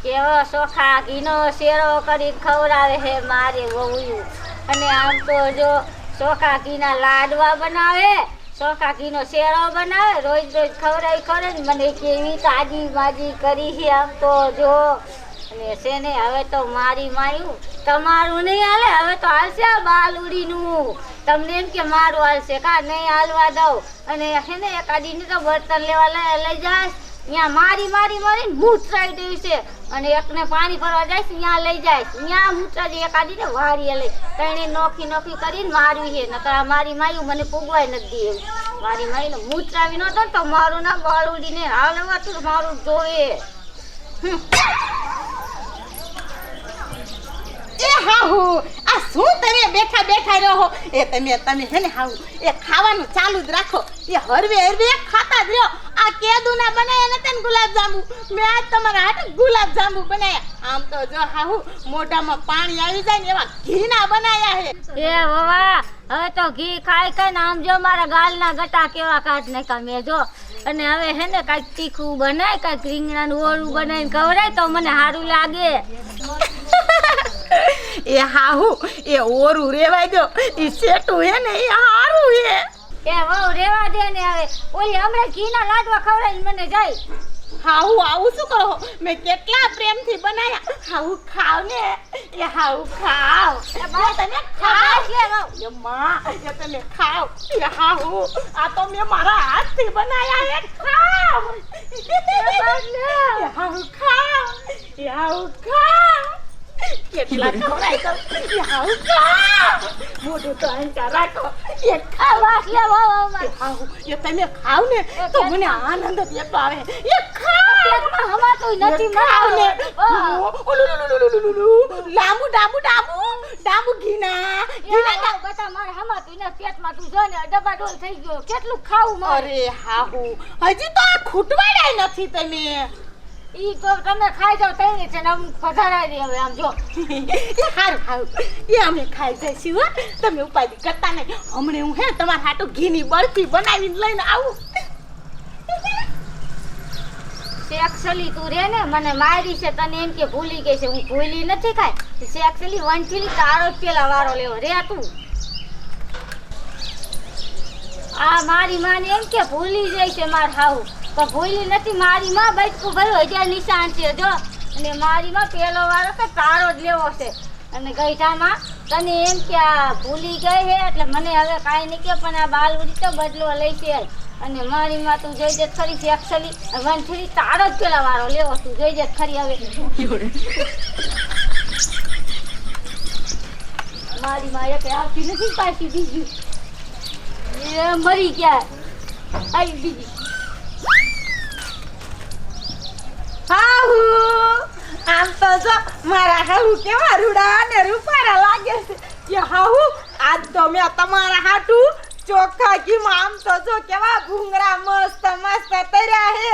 કેવો ચોખા ઘીનો શેરો કરી ખવડાવે છે મારે વહુયું. અને આમ તો જો ચોખા ઘીના લાડવા બનાવે, ચોખા ઘીનો શેરો બનાવે, રોજ રોજ ખવડાવી ને મને કેવી તાજી બાજી કરી છે આમ તો જો. અને છે ને હવે તો મારી માયું તમારું નહીં હાલે, હવે તો હાલશે બાલુડીનું. તમને એમ કે મારું હાલશે કા નહીં હાલવા દઉં. અને છે ને એકાદીને તો બર્તન લેવા લઈ જાય ત્યાં મારી મારીને મૂતરાઈ દે છે. અને એકને પાણી ભરવા જાય છે ત્યાં લઈ જાય ત્યાં મૂતરાજી એકાદીને વારીએ લઈ તેને નોખી કરીને મારવી છે. નકર મારી માયું મને પૂગવાય નથી દે. મારી માઈને મૂતરાવી નતો તો મારું ના બાળુડીને હાલવા તો મારું જોવે. એ હાહુ આ શું તમે બેઠા બેઠા રહો? એ તમે હે ને હાહુ એ ખાવાનું ચાલુ જ રાખો. એ હરવે ખાતા જ રહ્યો. આ કેદુના બનાયા નતા ને ગુલાબ જાંબુ, મેં આજ તમારા હાટે ગુલાબ જાંબુ બનાયા. આમ તો જો હાહુ મોઢામાં પાણી આવી જાય ને એવા ઘીના બનાયા હે. એ વાહ, હવે તો ઘી ખાઈ ને આમ જો મારા ગાલના ગટા કેવા કાઢ નાખ્યા મેં જો. અને હવે હે ને કાંઈક તીખું બનાય, કાંઈક રીંગણાનું ઓળું બનાવીને ખવડાય તો મને સારું લાગે. એ હાહુ એ ઓરું રેવાય દો, ઈ સેટું હે ને ઈ હારું હે. એ વહુ રેવા દે ને. હવે ઓલી હમણાં ઘીના લાડવા ખવડાવીને મને જાય. હાહુ આવું શું કહો? મેં કેટલા પ્રેમથી બનાયા. હાહુ ખાવ ને. એ હાહુ ખાવ. એ બા તમે ખાવ લે વહુ. એ માં એ તમે ખાવ. એ હાહુ આ તો મેં મારા હાથથી બનાયા હે. ખાવ. એ હાહુ ખાવ. એ હાહુ ખાવ. કેટલા ખવડાય તો એ હાહુ ખાવ. મોઢું તો અંચા રાખો. એ ખાવા લે વહુ. હાહુ એ તમે ખાવ ને તો મને આનંદ જ એટલો આવે. એ ખાવ. પેટમાં હવાતું નથી ખાવ ને. મને. લાંબુ ડાબુ ઘીના બટા મારે હમાતું ને પેટમાં તું જો ને ડબ્બા ડોલ થઈ ગયો. કેટલું ખાવું મારે? અરે હાહુ હજી તો આ ખૂટવાડાય નથી તમે. ઈ તો તમે ખાઈ જાવ તઈ છે ને આમ પધારાઈ દે. હવે આમ જો એ હારું હારું એ અમે ખાઈ જઈશું હો. તમે ઉપાધિ કરતા નહીં. હમણે હું હે તમારા હાટુ ઘીની બરફી બનાવીને લઈને આવું. સેક્સલી તું રે ને મને મારી છે તને એમ કે ભૂલી ગઈ છે. હું ભૂલી નથી કાંઈ. સેક્સલી વંઠીલી તારો જ પેલા વારો લેવો રે તું. આ મારી માને એમ કે ભૂલી જાય છે માર હાવ તો ભૂલી નથી. મારી માં બચકું ભર્યું હજાર નિશાન છે જો. અને મારી માં પેલો વારો કે તારો જ લેવો છે. અને ગઈઢામાં તને એમ કે આ ભૂલી ગઈ છે એટલે મને હવે કાંઈ નહીં કે પણ આ બાલુડી તો બદલો લઈ છે. અને મારી માં તું જોઈ જ ખરી સેક્સલી વંઠીલી તારો જ પેલા વારો લેવો. તું જોઈ જ ખરી હવે મારી માં એક આવતી નથી પાછી બીજી એ મરી ગયા. આવી બીજી હાહુ આમ તો જો મારા હાહુ કેવા રૂડા અને રૂપારા લાગે છે. એ હાહુ આજ તો મેં તમારા હાટુ ચોખ્ખા ઘીમાં આમ તો જો કેવા ભૂંગળા મસ્ત તર્યા હે.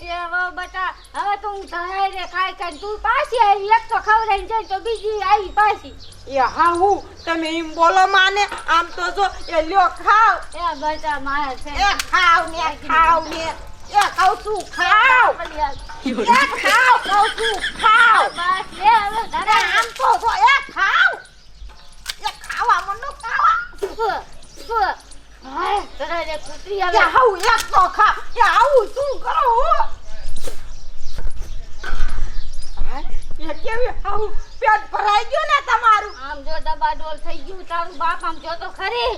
એ વો બટા હવે તો હું ધરાઈ રે ખાઈ તું પાછી આવી. એક તો ખવડાઈને જાય તો બીજી આવી પાછી. એ હાહુ તમે એમ બોલો માને. આમ તો જો એ લ્યો ખાવ. એ બટા મારે છે એ ખાવ ને એ ખાવ તું ખાવ. એ ખાવ કહું છું ખાવ. બસ લે હવે અરે ધરાઈ આમ તો જો એ ખાવ. એ ખાવા મનો ખાવા. હાય ધરાઈ રે કુતરી એ હવે હાઉ એક તો ખાવ. એ આવું શું કરો હો? એ કેવી હાઉ પેટ ભરાઈ ગયું ને તમારું. આમ જો ડબ્બા ડોલ થઈ ગયું તારું બાપ. આમ જો તો ખરી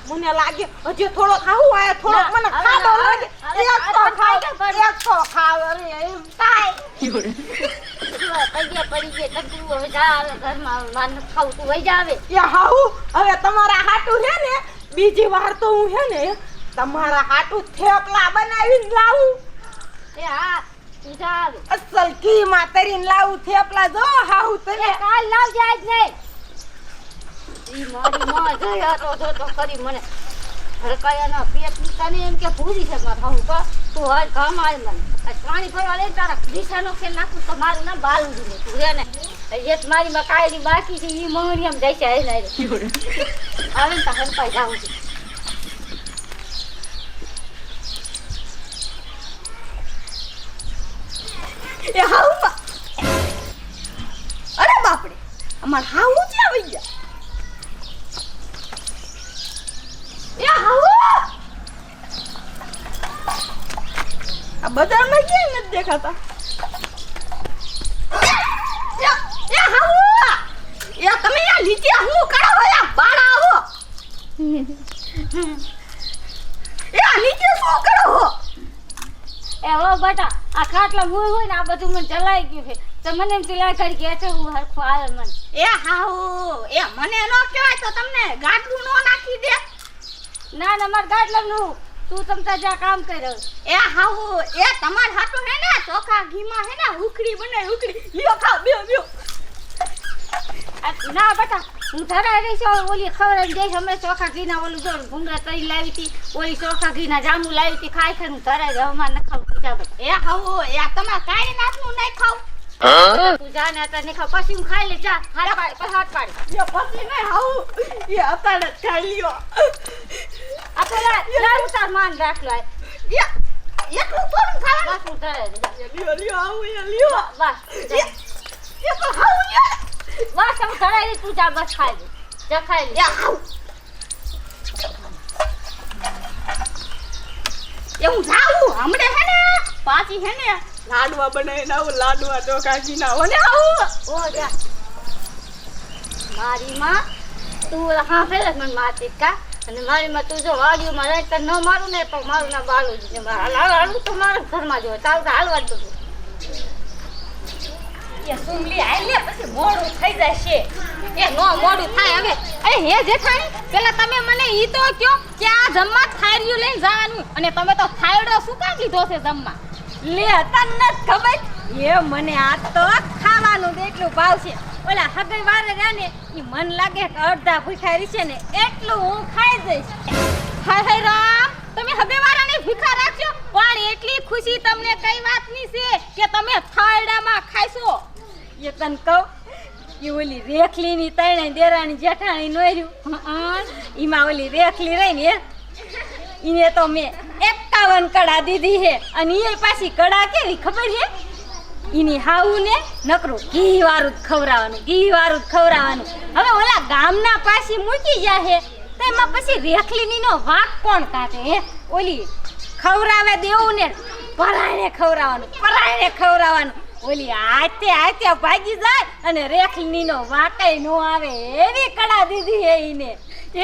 મને લાગે હજી થોડો ખાવું આયા થોડો મને ખાધો લાગે. એક તો ખાવ અરે એમ થાય. પડી ગઈ તકરું હવે જા ઘરમાં માન ખાવું તું વઈ જા હવે. એ હાઉ હવે તમારા હાટુ છે ને બીજી વાર તો હું હે ને તમારા હાટુ થેપલા બનાવીને લાવું. એ હા તું જા હવે. અસલ ઘી માં તરીને લાવું થેપલા. જો હાઉ તમે કાલ લાવજે આજ નહીં. ઈ મારી માં જોયા તો ખરી મને હડકાયાના પેટ તને એમ કે ભૂરી છે માર હાઉ કા તું હાલ કામ આય મને. આ પાણી ભરવા લઈ તારા દિશાનો ખેલ નાખું તો મારું નામ બાલુડી ને તું રે ને. એક મારી માં કાયરી બાકી છે ઈ મોહરિયમ જાય છે હે નહીં આવે ને તો હલપાઈ જાવું છે. એ હાઉ તમાર હાઉ છે આવી ગયા એ હાઉ આ બજારમાં ક્યાંય નથી દેખાતા એ હાઉ એ તમે આ નીચે હું કરો ભલા બહાર આવો એ આ નીચે શું કરો હો એ હો બટા આ ખાટલા મૂળ હોય ને આ બધું મને ચલાઈ ગયું છે તો મને એમ ચલાઈ કરી કે છે હું હરખું આવે મને એ હાઉ એ મને ન કહેવાય તો તમને ગાડલું નો નાખી દે ના ના મારે ગાટલાનું તું તમતા જા કામ કર્યો એ હાઉ એ તમાર હાટુ હે ને ચોખા ઘીમાં હે ને ઉખડી બનાવી ઉખડી લ્યો ખાઓ બેઓ બેઓ ના બટા હું ધરાઈ રહી છું ઓલી ખબર દઈશ અમે ચોખા ઘીના ઓલું જો ભૂંગળા તરી લાવી હતી ઓલી ચોખા ઘીના જાંબુ લાવી હતી ખાઈ ખાઈ હું ધરાઈ રહી હમણાં ન ખાવ પૂજા બટ એ હાઉ એ તમાર કાઈ નાખનું નહીં ખાવ તું જા ને અત્યારે નહીં ખાવ પછી હું ખાઈ લે જા હાથ પાડી એ પછી નહીં હાઉ એ અત્યારે જ ખાઈ લ્યો આ પેલા લાવ તાર માન રાખ લો એ એટલું થોડું ખાવાનું બસ હું ધરાઈ રહી લ્યો લ્યો હાઉ એ લ્યો બસ એ તો હાઉ લ્યો બસ હું ધરાઈ રહી તું જા બસ ખાઈ લે જા ખાઈ લે એ હાઉ એ હું જાઉં હમણે હે ને પાછી હે ને લાડવા બનાવીને આવું લાડવા ચોખા ઘીના હો ને આવું ઓ જા મારી માં તું હા પેલા મને મારતી કા અને મારી માં તું જો વાડીમાં રહે તો ન મારું ને તો મારું ના બાલું જ હાલું તો મારા ઘરમાં જો ચાલતા હાલવા તો એ સુમલી આઈ લે પછી મોડું થઈ જશે એ નો મોડું થાય હવે અરે હે જેઠાણી પેલા તમે મને ઈ તો કયો કે આ જમવા થાળીઓ લઈને જવાનું અને તમે તો થાળીઓ શું કામ લીધો છે જમવા લે તને ખબર એ મને આ તો ખાવાનું એટલું ભાવશે ઓલા હગઈ વારે જાને ઈ મન લાગે કે અડધા ભૂખારી છે ને એટલું હું ખાઈ જઈશ હાય હાય રામ તમે હગઈ વારાને ભૂખા રાખજો પણ એટલી ખુશી તમને કઈ વાતની છે કે તમે થાળડામાં ખાઈશો એ તને કહું કે ઓલી રેખલીની તણે દેરાણી જેઠાણી નોર્યું ઈમાં ઓલી રેખલી રહી ને ઈને તો મેં 51 કડા દીધી હે અને એ પાછી કડા કેવી ખબર છે ઈની હાઉને નકરું ઘી વાળું ખવરાવાનું હવે ઓલા ગામના પાછી મૂકી જાહે તેમાં પછી રેખલીનીનો વાક કોણ કાઢે હે ઓલી ખવરાવે દેવું ને પરાણે ખવરાવાનું ઓલી આતે ભાગી જાય અને રેખલીનીનો વાકય નો આવે એવી કડા દીધી હે ઈને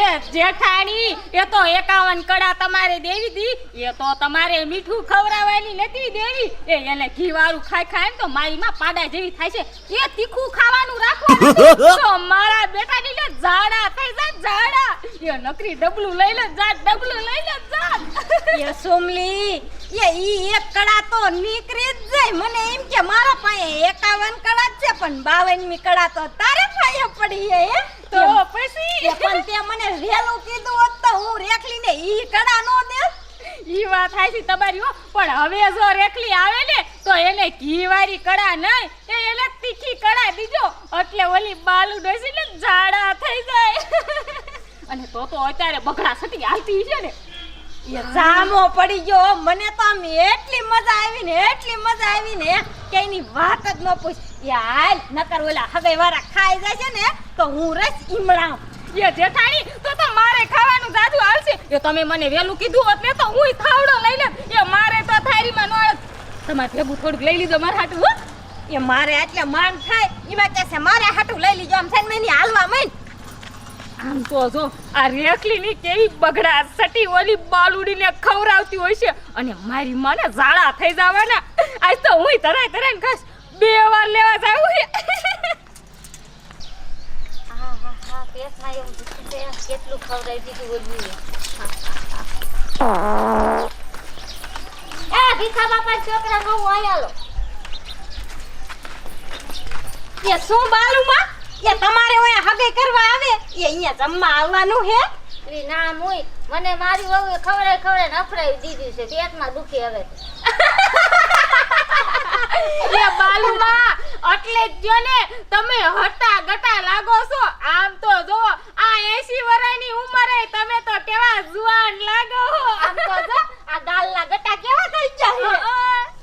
એ જેઠાણી એ તો 51 કડા તમારે દેવી દી એ તો તમારે મીઠું ખવરાવવાની નથી દેવી એ એને ઘી વાળું ખાઈ તો મારી માં પાડા જેવી થાય છે એ તીખું ખાવાનું રાખવાનું તો મારા બેટાની ને ઝાડા થઈ જાય ઝાડા એ નકરી ડબલું લઈ લે જા એ સોમલી એ ઈ એક કડા તો નીકળી જ જાય મને એમ કે મારા પાસે 51 કડા જ છે પણ 52મી કડા તો તારે પાસે પડી હે તો પછી પણ તે મને વેલું કીધું હોત તો હું રેખલીને ઈ કડા નો દે ઈ વાત થાય છે તમારી હો પણ હવે જો રેખલી આવે ને તો એને ઘીવાળી કડા નહીં એને તીખી કડા દીજો એટલે ઓલી બાલુ ડોસી ને ઝાડા થઈ જાય અને તો અત્યારે બગડા સટી હાલતી છે ને એ જામો પડી ગયો મને તો આમ એટલી મજા આવી ને કે એની વાત જ ન પૂછ એ હાલ નકર ઓલા હગઈ વાળા ખાઈ જાય છે ને તો હું રસ ઈમડાવ એ જેઠાણી તો મારે ખાવાનું જાજુ આવશે એ તમે મને વેલું કીધું હોત ને તો હુંય થાવડો લઈ લે એ મારે તો થાળીમાં નો તમારે ભેગું થોડુંક લઈ લીધો મારા હાટું હો એ મારે એટલે માંગ થાય એમાં કે છે મારે હાટું લઈ લીધો આમ થઈને મેની હાલવા માંડ આમ તો જો આ રેખલીની કેવી બગડા સટી ઓલી બાલુડીને ખવરાવતી હોય છે અને મારી માને ઝાડા થઈ જવાના આજ તો હુંય ધરાઈને ખાસ 2 વાર લેવા જાવું છે હા પેટમાં એવું દુખે છે કેટલું ખવડાવી દીધું ઓલું એ ભીખા બાપા છોકરા નો આયાલો એ શું બાલુમાં એ તમારે ઓયા હગે કરવા આવે એ અહીંયા જમવા આવવાનું હે ઈ ના મુઈ મને મારી વહુએ ખવડાવી નફરાવી દીધી છે પેટમાં દુખે હવે એ બાલુમાં એટલે જ જો ને તમે હટા ગટા લાગો છો આમ તો જો આ 80 વર્ષની ઉંમરે તમે તો કેવા જુવાન લાગો છો આમ તો જો આ દાલના ગટા કેવા થઈ ગયા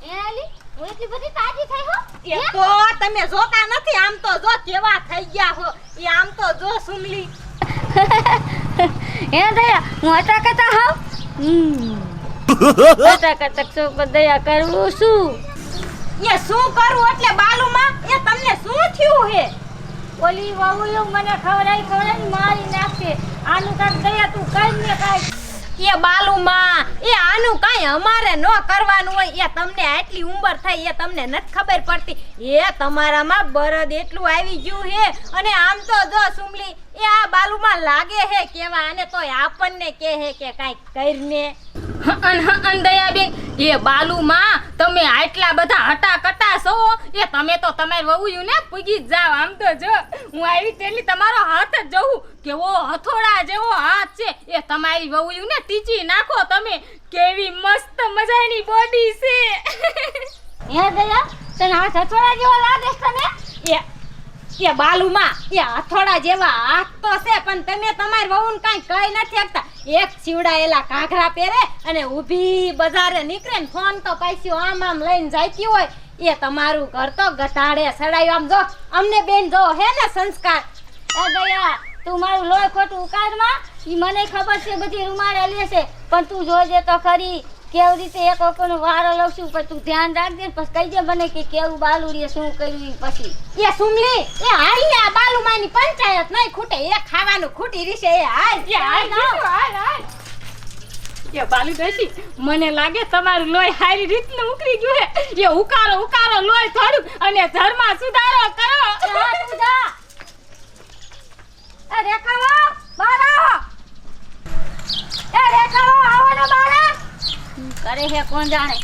હે એલી હું એટલી બધી તાજી થઈ હો એ તો તમે જોતા નથી આમ તો જો કેવા થઈ ગયા હો એ આમ તો જો સુમલી હે દયા હું અટાકતા હાવ અટાકતા શું પર દયા કરું શું એ શું કરું એટલે બાલુમાં એ તમને શું થયું હે ઓલી વહુયો મને ખવડાવી મારી નાખશે આનું કાક દયા તું કઈ ને કાઈ એ બાલુમાં એ આનું કાઈ અમારે ન કરવાનું હોય એ તમને આટલી ઉંમર થઈ એ તમને નથી ખબર પડતી એ તમારામાં બરદ એટલું આવી ગયું હે અને આમ તો જો સુમલી એ આ બાલુમાં લાગે હે કેવા અને તોય આપણને કહે હે કે કાઈ કરીને દયાબેન એ બાલુમાં તમે આટલા બધા હટાકટા છો એ તમે તો તમારી વહુયું ને પૂગી જ જાવ આમ તો જો હું આવી તેલી તમારો હાથ જ જોઉં કેવો હથોડા જેવો હાથ છે એ તમારી વહુયું ને ટીચી નાખો તમે કેવી મસ્ત મજાની બોડી છે હે દયા તને હાથ હથોડા જેવો લાગે છે તને એ બાલુમાં એ હથોડા જેવા હાથ તો છે પણ તમે તમારી વહુને કાઈ કહી નથી શકતા એક છીવડાયેલા ઘાઘરા પહેરે અને ઊભી બજારે નીકળે ને ફોન તો પૈસ્યો આમ લઈને જાતી હોય એ તમારું ઘર તો ગટાડે સડાયું આમ જો અમને બેન જો હે ને સંસ્કાર એ દયા તું મારું લોહી ખોટું ઉકાળમાં ઈ મને ખબર છે બધી રૂમાડે લેશે પણ તું જોજે તો ખરી કેવી રીતે એક વખતનો વારો લઉં છું પણ તું ધ્યાન રાખજે પછી કહી દે મને કે કેવું બાલુડીએ શું કર્યું પછી એ સુમલી એ હાલ ને આ બાલુમાની પંચાયત નહીં ખૂટે એ ખાવાનું ખૂટી રીશે એ હાલ એ બાલુ બેસી મને લાગે તમારું લોહી હારી રીતનું ઉકળી ગયું હે એ ઉકારો લોહી થોડું અને ધર્મમાં સુધારો કરો જા તું જા એ રેખાવો બહાર આવો એ રેખાવો આવો ને બહાર કરે હે કોણ જાણે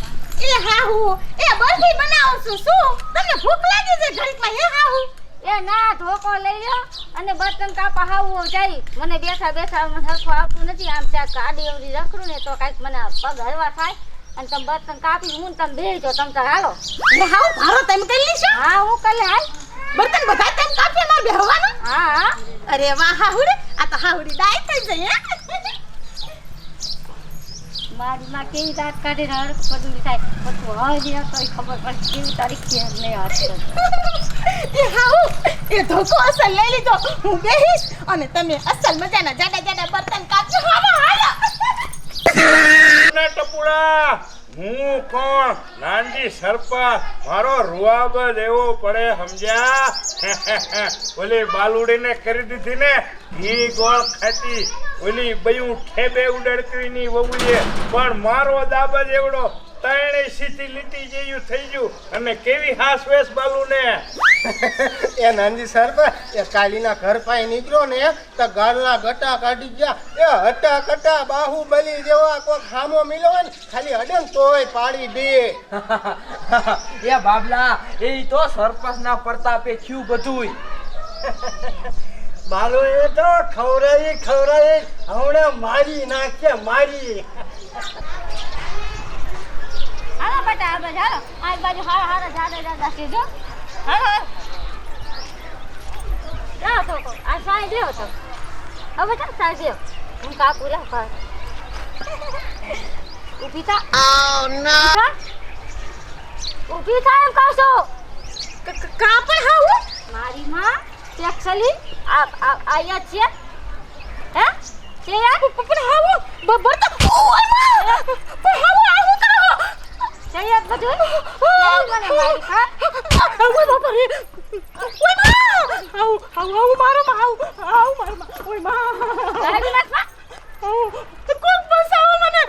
એ હાહુ એ બરફી બનાવું છું શું તમને ભૂખ લાગી છે ઘડીકમાં એ હાહુ એ ના ધોકો લઈ લ્યો અને બર્તન કાપા હાવું જાય મને બેઠા બેઠા હરખું આવતું નથી આમ ત્યાં ગાડી એવડી રખડું ને તો કાંઈક મને પગ હરવા થાય અને તમે બર્તન કાપી હું તમે બેસજો તમે તો હાલો એ હાહુ ભારો તમે કરી લીશો હા હું કલે હાલ બર્તન બધા તમે કાપી માર બેહવાનું હા અરે વાહ હાહુડે આ તો હાહુડી ડાય થઈ જાય મારી માં કેવી દાંત કાઢી રડ પડું થાય પછી હવે કોઈ ખબર પડે કેવી તારીખ છે નહીં હશે એ હાહુ એ ધોકો અસલ લઈ લીધો હું બેહીશ અને તમે અસલ મજાના જાડા બર્તન કાપજો હાલો ને ટપુડા હું કોણ નાનજી સરપા મારો રૂઆબ દેવો પડે સમજ્યા ઓલી બાલુડીને કરી દીધી ને ઘી ગોળ ખાતી ઓલી બયું ઠેબે ઉડડકરીની વહુએ પણ મારો દાબા જેવડો ત્રણે સીધી લીટી જેવું થઈ ગયું અને કેવી હાસ વેસ બાલુને એ નાનજી સાહેબ એ કાલીના ઘર પાસે નીકળ્યો ને તો ગાલના ગટા કાઢી ગયા એ હટા કટા બાહુબલી જેવા કોઈ ખામો મિલો ને ખાલી હડન તોય પાડી દે એ બાબલા એ તો સરપંચના પ્રતાપે થયું બધુંય બાલો એ તો ખવરાઈ હમણાં મારી નાખે મારી હાલો બેટા આ બાજુ હાલો આ બાજુ હારા જાડા છે જો હાલો જાઓ તો આ સાઈ દેવો તો હવે ચાલ સાઈ દેવો હું કાપું લે પર ઊભી થા ઊભી થા એમ કહું છું કાપડ હાહુ મારી માં ટેક્સલી આયા છે હે છે યાર પણ હાહુ બબરતા ઓય માં પણ હાહુ આવું કરો છે યાર બધું મને મારી ખા ઓય બાપા રે ઓય માં હાહુ મારો માં હાહુ મારો માં ઓય માં ગાડી નાખવા કોક બસાવો મને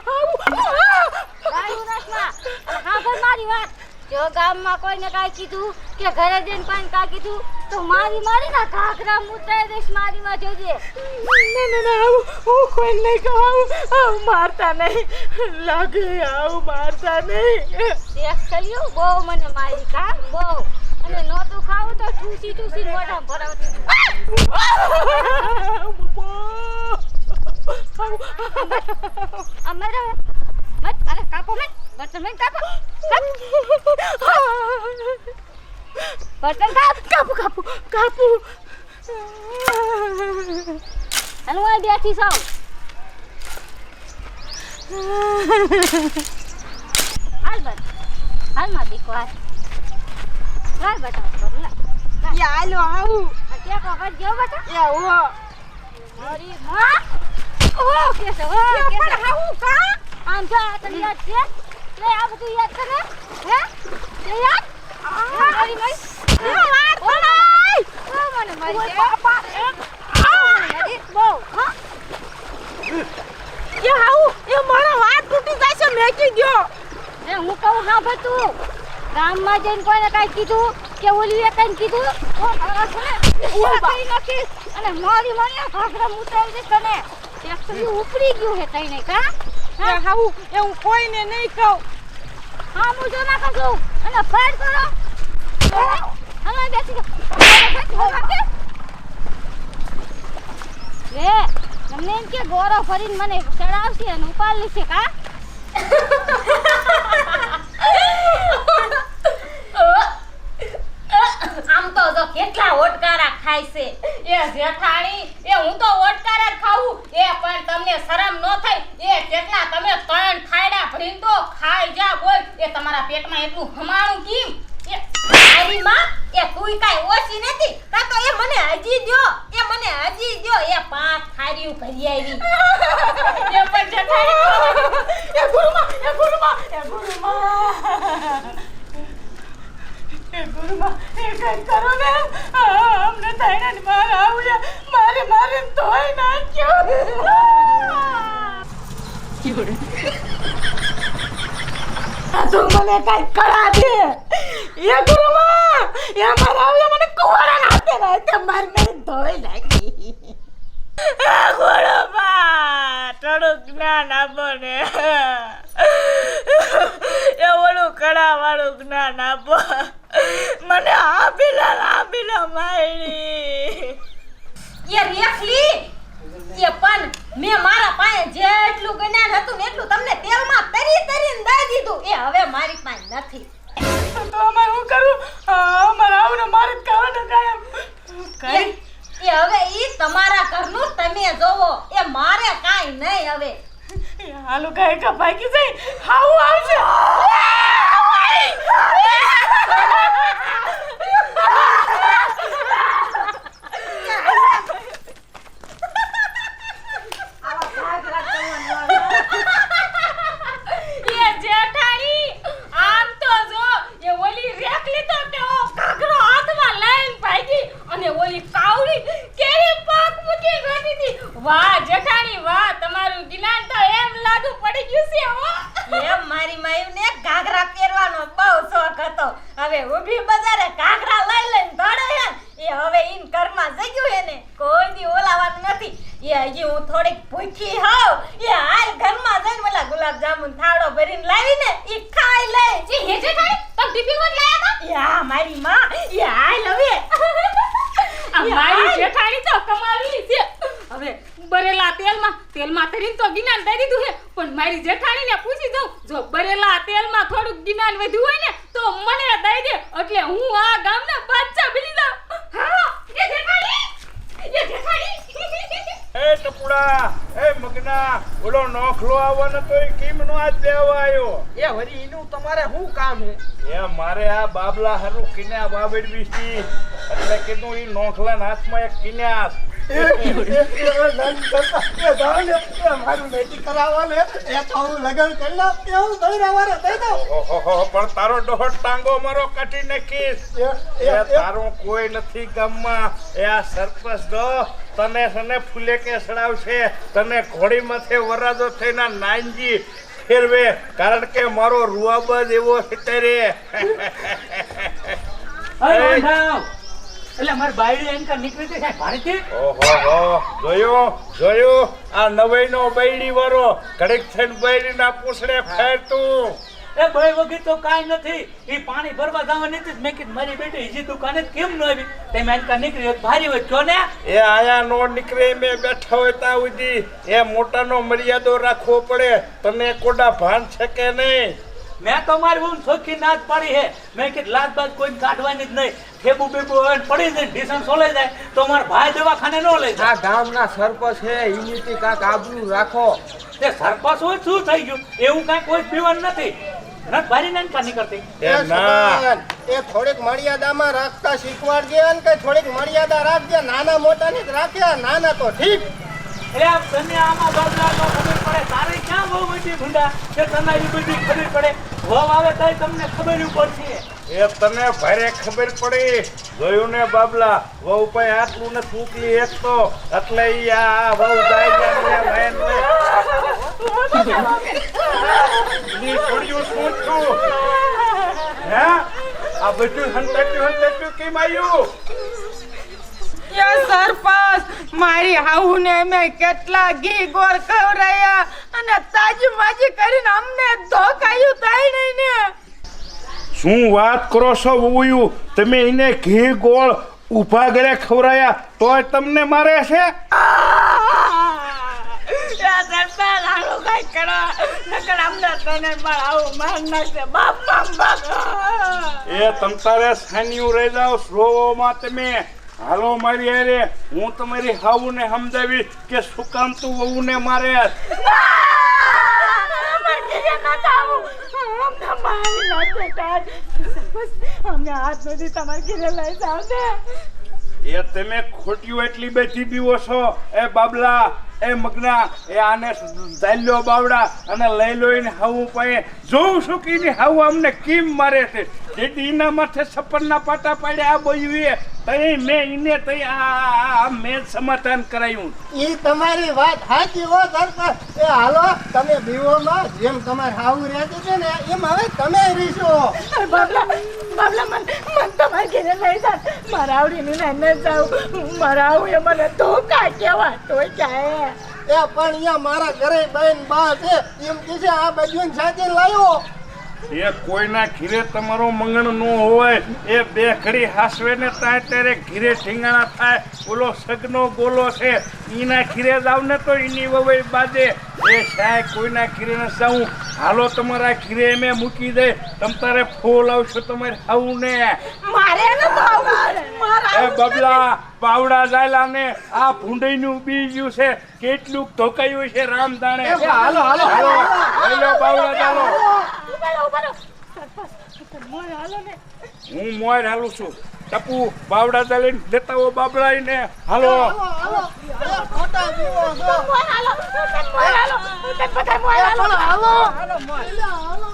હાહુ ગાડી નાખવા હા પણ મારી વાત જો ગામમાં કોઈને કાંઈ કીધું કે ઘરે જઈને કોઈને કાંઈ કીધું તો મારી ના ઘાઘરા મુતાઈ દઈશ મારી માં જોજે ના હું કોઈ નહીં કહું મારતા નહીં લાગે આવું મારતા નહીં દેખ ચલ્યું બહુ મને મારી કા બહુ અને નહોતું ખાવું તો ઠૂસી મોઢા ભરાવતી અમારે મત અરે કાપો મત બર્તન મત કાપો બર્તન કાપુ અને હું બેઠી છું હાલ બસ હાલમાં દીકો હાલ લાલ બટા કરું લા એ હાલો આવું આ ટેકો કરજો બટા એ ઓ મારી માં ઓ કેસે ઓ કેસે હાઉ કા આમ જા તને યાદ છે લે આ બધું યાદ કરે હે તે યાદ મારી મઈ એ વાત ઓય ઓ મને મારી બાપા મારી બહુ હા એ હાઉ એ મારો હાથ તૂટી જાય છે મેકી દ્યો એ હું કહું ના ભતું ગામમાં જઈને કોઈને કાંઈ કીધું કે ઓલીએ કંઈ કીધું તો તારા છે ને કઈ નાખીશ અને મારી મને ઘાઘરા મુતાવી દઈશ તને એકલી ઉપડી ગયું હે કઈ નહીં કા એ હાઉ એ હું કોઈને નહીં કહું હા હું જો ના કરું અને ફાઈટ કરો હવે બેસી જાઓ લે તમને એમ કે ગોરો ફરીને મને ચડાવશે અને ઉપાડ લેશે કા આમ તો જો કેટલા ઓટકારા ખાય છે એ જેઠાણી એ હું તો ઓટકારા જ ખાવું એ પણ તમને શરમ ન થઈ એ કેટલા તમે 3 થાયડા ભરીને તો ખાઈ જા બોલ એ તમારા પેટમાં એટલું હમાણું કેમ એ મારી માં એ તુંય કાઈ ઓછી નથી કા તો એ મને હજી દ્યો એ 5 થાળીઓ ભરી આવી એ પણ જેઠાણી એ ગુરુમાં એ કઈ કરો ને અમને થાયને માર આવ્યા મારે તોય નાખ્યો તું મને કઈ કરા દે એ ગુરુમાં એ માર આવ્યા મને કુવારા નાખે ને મારને ધોઈ નાખી ગુરુમાં થોડું જ્ઞાન આપો ને એ ઓલું કડા વાળું જ્ઞાન આપો મને આપીલા મારી એ રેખલી એ પણ મેં મારા પાસે જેટલું જ્ઞાન હતું ને એટલું તમને તેલમાં તરીને દઈ દીધું એ હવે મારી પાસે નથી તો અમારે હું કરું અમારે આવને મારે જ ખાવાનું કાયમ એ હવે ઈ તમારા ઘરનું તમે જોવો એ મારે કાઈ નહીં હવે હાલો કાય કા ભાગી જાય હાઉ આવશે એ જેઠાણી આમ તો જો એ ઓલી રેખલી તો કેવો કાગરો હાથમાં લઈને ભાગી અને ઓલી કાવડી કેવી પાક મૂકી બેઠી હતી વાહ જેઠાણી વાહ તમારું જ્ઞાન તો એમ લાગુ પડી ગયું છે હો એમ મારી માયુને ઘાઘરા પહેરવાનો બહુ શોખ હતો હવે ઊભી બજારે ઘાઘરા લઈને દોડે હે એ હવે ઈન ઘરમાં જગ્યું હે ને કોઈ દી ઓલાવાનું નથી એ હજી હું થોડીક ભૂખી હોઉં એ હાલ ઘરમાં જઈને મને ગુલાબ જામુન થાળો ભરીને લાવીને ઈ ખાઈ લે જી હે જેઠાણી તમ ટિફિન માં લાયા હતા યા મારી માં એ હાલ હવે આ મારી જેઠાણી તો કમાવી છે હવે બરેલા તેલમાં તરીને તો જ્ઞાન દઈ દીધું હે પણ મારી જેઠાણીને પૂછી દઉં જો બરેલા તેલમાં થોડુંક જ્ઞાન વધ્યું હોય ને તો મને દઈ દે એટલે હું આ ગામના બાદશાહ બની જાઉં હા એ જેઠાણી એ ટપુડા એ મગના ઓલો નોખલો આવવાનો તો એ કેમ નો આજ દેવા આવ્યો એ વરી એનું તમારે શું કામ હે એ મારે આ બાબલા હારું કિન્યા બાબડ બીસી એટલે કીધું ઈ નોખલા હાથમાં એક કિન્યા મારું બેટી કરાવવા ને એ થોડું લગન કરી લો એવું દઈ રવારે દઈ દો ઓહો પણ તારો ડોહટ ટાંગો મારો કાઢી નાખીશ એ તારું કોઈ નથી ગામમાં એ આ સરપંચ દો તને સને ફૂલે કે સડાવશે તને ઘોડી માથે વરાજો થઈને નાનજી ફેરવે કારણ કે મારો રૂઆબ જ એવો છે રે એટલે મારી બાયડી એમ કા નીકળી છે સાહેબ ભારતી ઓહો જોયો આ નવાઈનો બાયડી વાળો ઘડીક થઈને બાયડીના પૂછડે ફેર તું એ ભાઈ વગી તો કાઈ નથી ઈ પાણી ભરવા જવાની હતી મેં કીધું મારી બેટી હજી દુકાને કેમ ન આવી તેમ એમ કા નીકળી ભારી હોય જો ને એ આયા નો નીકળે મેં બેઠા હોય ત્યાં સુધી એ મોટાનો મર્યાદો રાખવો પડે તને કોડા ભાન છે કે નહીં મેં તો મારી બહુ સોખી નાચ પાડી હે મેં કીધું લાત બાદ કોઈ કાઢવાની જ નહીં ઠેબુ બેબુ હોય પડી જાય ઢીસણ સોલાઈ જાય તો મારા ભાઈ દવાખાને ન લઈ જાય આ ગામના સરપંચ છે એની કાંક આબરૂ રાખો તે સરપંચ હોય શું થઈ ગયું એવું કાંઈ કોઈ પીવાનું નથી નટ ભારી નાન કાની કરતી એ ના સગન, એ થોડીક મર્યાદામાં રાખતા શીખવાડજે અને કે થોડીક મર્યાદા રાખજે. નાના મોટાની જ રાખે, નાના તો ઠીક. એટલે આ તને આમાં બાબલા નો ખબર પડે તારે ક્યાં બહુ બધી ભૂંડા કે તને એ બધી ખબર પડે વહુ આવે તો તમને ખબર પડશે એ તને ભારે ખબર પડી જોયું ને બાબલા વહુ પાસે આટલું ને થૂકલી એક તો એટલે ઈ આ વહુ જાય જાય ને ઈ છોડ્યું શું છું હે આ બધું હંતાટ્યું કેમ આવ્યું સરપંચ મારી હાહુને મેં કેટલા ઘી ગોળ ખવડાયા અને તાજી માજી કરીને અમને ધોકાયું થાય નહીં ને. શું વાત કરો છો વહુયું તમે એને ઘી ગોળ ઊભા ગળે ખવરાયા તોય તમને મારે છે સરપંચ હાલો કઈ કરો નકર અમને તને પણ આવું માર નાખશે બાપ બાપ બાપ. એ તમ તારે સાનિયું રહી જાઓ સ્લોમાં તમે હાલો મારી હારે હું તમારી હાવુને સમજાવી કે શું કામ તું વહુને મારે એ તમે ખોટ્યું એટલી બેઠી બીવો છો એ બાબલા એ મગના એ આને ચાલ્યો બાવડા અને લઈ લો એને હાવું પાએ જોઉં છું કે એની હાવું અમને કેમ મારે છે જેથી એના માથે છપ્પરના પાટા પાડ્યા આ બોયું તઈ મેં એને તઈ આ મેં સમાધાન કરાયું ઈ તમારી વાત સાચી હો સરપંચ. એ હાલો તમે બીવોમાં જેમ તમારે હાવું રહેતી છે ને એમ હવે તમે રીશો. બાબલા મન તમારે ઘરે લઈ જા મારા આવડીની ને જાઉં મારા આવું મને ધોકા કેવા તો જાય. એ પણ અહીંયા મારા ઘરે બેન બા છે એમ કે છે આ બાજુ સાથે લાવ્યો. એ કોઈના ઘીરે તમારો મંગણ ન હોય એ બે ઘડી હાસવે ને ત્યાં ત્યારે ઘીરે ઠીંગાણા થાય ઓલો સગનો ગોલો છે એના ઘીરે જાવ ને તો એની વવાઈ બાજે એ સાહેબ કોઈના ઘીરે ન જાઉં હાલો તમારા ઘીરે મેં મૂકી દે તમ તારે ફૂલ આવશો તમારે આવું ને મારે ન મારા એ બબલા પાવડા જાયલા ને આ ભૂંડઈનું બીજું છે કેટલું ધોકાયું છે રામ દાણે હાલો હાલો હાલો હાલો પાવડા ચાલો હું મોર હાલું છું ટપુ બાવડા ચાલીને લેતા હો બાબડા ને હાલો હાલો એ ખોટા બીવો છો. હાલો હાલો હાલો